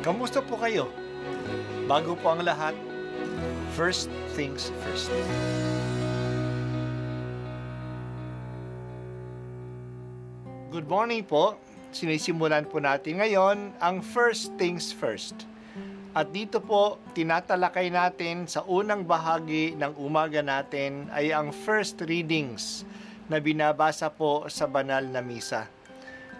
Kamusta po kayo? Bago po ang lahat, first things first. Good morning po. Sinisimulan po natin ngayon ang first things first. At dito po, tinatalakay natin sa unang bahagi ng umaga natin ay ang first readings na binabasa po sa banal na misa.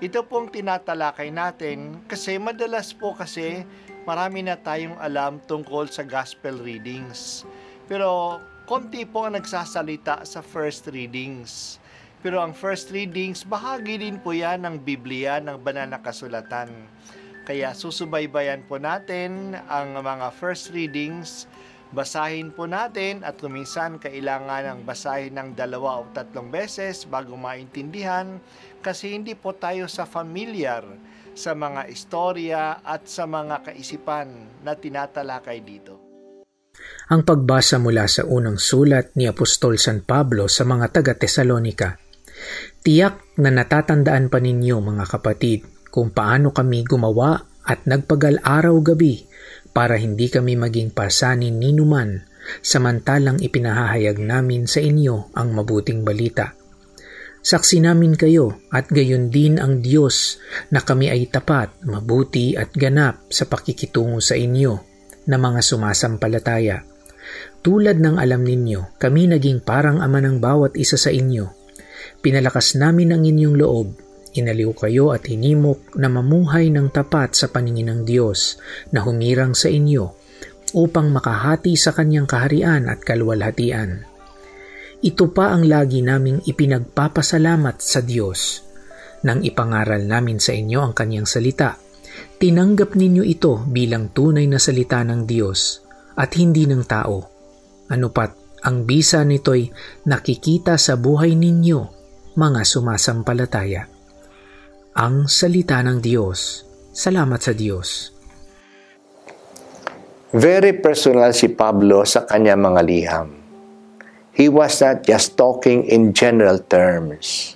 Ito pong tinatalakay natin kasi madalas po kasi marami na tayong alam tungkol sa gospel readings. Pero konti po ang nagsasalita sa first readings. Pero ang first readings, bahagi din po yan ng Biblia, ng banal na kasulatan. Kaya susubaybayan po natin ang mga first readings, basahin po natin at kuminsan kailangan ng basahin ng 2 o 3 beses bago maintindihan kasi hindi po tayo familiar sa mga istorya at sa mga kaisipan na tinatalakay dito. Ang pagbasa mula sa unang sulat ni Apostol San Pablo sa mga taga-Tesalonika. Tiyak na natatandaan pa ninyo mga kapatid kung paano kami gumawa at nagpagal araw-gabi para hindi kami maging pasanin ni numan samantalang ipinahahayag namin sa inyo ang mabuting balita. Saksi namin kayo at gayon din ang Diyos na kami ay tapat, mabuti at ganap sa pakikitungo sa inyo na mga sumasampalataya. Tulad ng alam ninyo, kami naging parang ama ng bawat isa sa inyo. Pinalakas namin ang inyong loob. Inaliw kayo at hinimok na mamuhay ng tapat sa paningin ng Diyos na humirang sa inyo upang makahati sa kanyang kaharian at kaluwalhatian. Ito pa ang lagi naming ipinagpapasalamat sa Diyos. Nang ipangaral namin sa inyo ang kanyang salita, tinanggap ninyo ito bilang tunay na salita ng Diyos at hindi ng tao. Anupat, ang bisa nito'y nakikita sa buhay ninyo, mga sumasampalataya. Ang salita ng Diyos. Salamat sa Diyos. Very personal si Pablo sa kanyang mga liham. He was not just talking in general terms.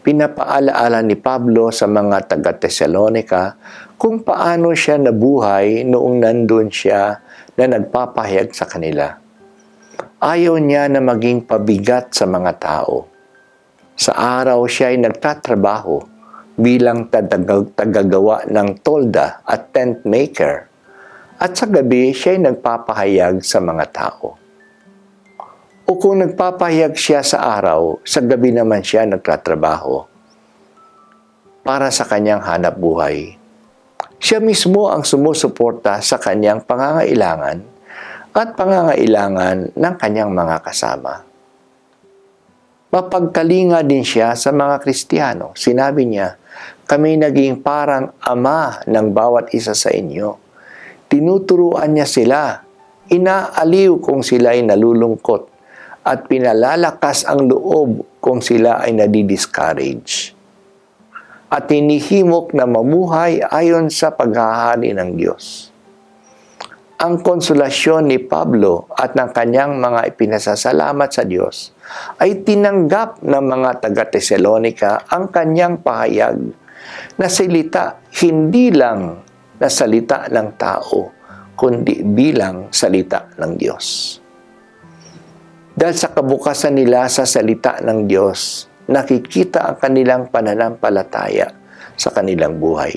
Pinapaalaala ni Pablo sa mga taga-Tesalonika kung paano siya nabuhay noong nandun siya na nagpapahayag sa kanila. Ayaw niya na maging pabigat sa mga tao. Sa araw siya ay nagtatrabaho bilang tagagawa ng tolda at tent maker. At sa gabi, siya ay nagpapahayag sa mga tao. O kung nagpapahayag siya sa araw, sa gabi naman siya nagtatrabaho para sa kanyang hanap buhay. Siya mismo ang sumusuporta sa kanyang pangangailangan at pangangailangan ng kanyang mga kasama. Mapagkalinga din siya sa mga Kristiyano. Sinabi niya, kami naging parang ama ng bawat isa sa inyo. Tinuturuan niya sila, inaaliw kung sila ay nalulungkot, at pinalalakas ang loob kung sila ay nadi-discourage. At hinihimok na mamuhay ayon sa paghahari ng Diyos. Ang konsolasyon ni Pablo at ng kanyang mga ipinasasalamat sa Diyos ay tinanggap ng mga taga-Tesalonika ang kanyang pahayag na salita hindi lang na salita ng tao, kundi bilang salita ng Diyos. Dahil sa kabukasan nila sa salita ng Diyos, nakikita ang kanilang pananampalataya sa kanilang buhay.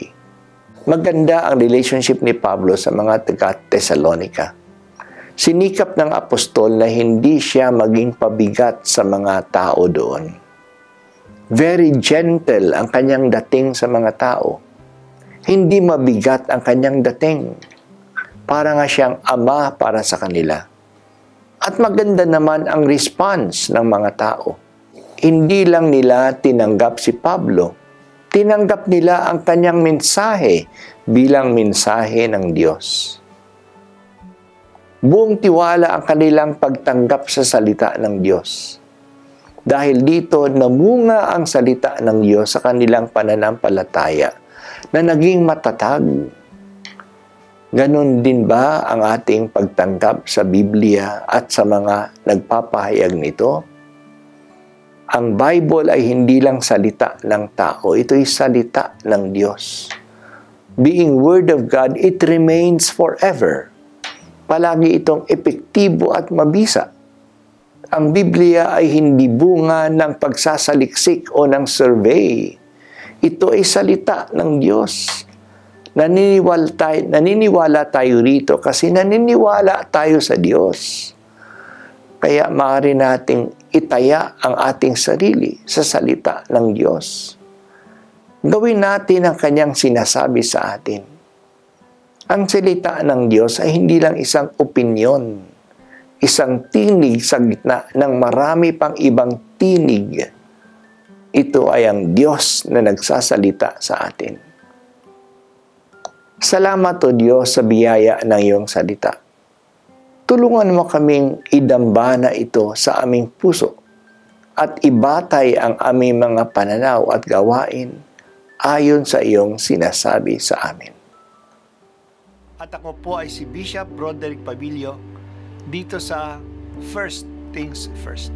Maganda ang relationship ni Pablo sa mga taga-Tesalonika. Sinikap ng apostol na hindi siya maging pabigat sa mga tao doon. Very gentle ang kanyang dating sa mga tao. Hindi mabigat ang kanyang dating. Para nga siyang ama para sa kanila. At maganda naman ang response ng mga tao. Hindi lang nila tinanggap si Pablo. Tinanggap nila ang kanyang mensahe bilang mensahe ng Diyos. Buong tiwala ang kanilang pagtanggap sa salita ng Diyos. Dahil dito, namunga ang salita ng Diyos sa kanilang pananampalataya na naging matatag. Ganon din ba ang ating pagtanggap sa Biblia at sa mga nagpapahayag nito? Ang Bible ay hindi lang salita ng tao, ito'y salita ng Diyos. being Word of God, it remains forever. Palagi itong epektibo at mabisa. Ang Biblia ay hindi bunga ng pagsasaliksik o ng survey. Ito ay salita ng Diyos. Naniniwala tayo rito kasi naniniwala tayo sa Diyos. Kaya maaari nating itaya ang ating sarili sa salita ng Diyos. Gawin natin ang kanyang sinasabi sa atin. Ang salita ng Diyos ay hindi lang isang opinyon, isang tinig sa gitna ng marami pang ibang tinig. Ito ay ang Diyos na nagsasalita sa atin. Salamat o Diyos sa biyaya ng iyong salita. Tulungan mo kaming idambana ito sa aming puso at ibatay ang aming mga pananaw at gawain ayon sa iyong sinasabi sa amin. At ako po ay si Bishop Broderick Pabilio dito sa First Things First.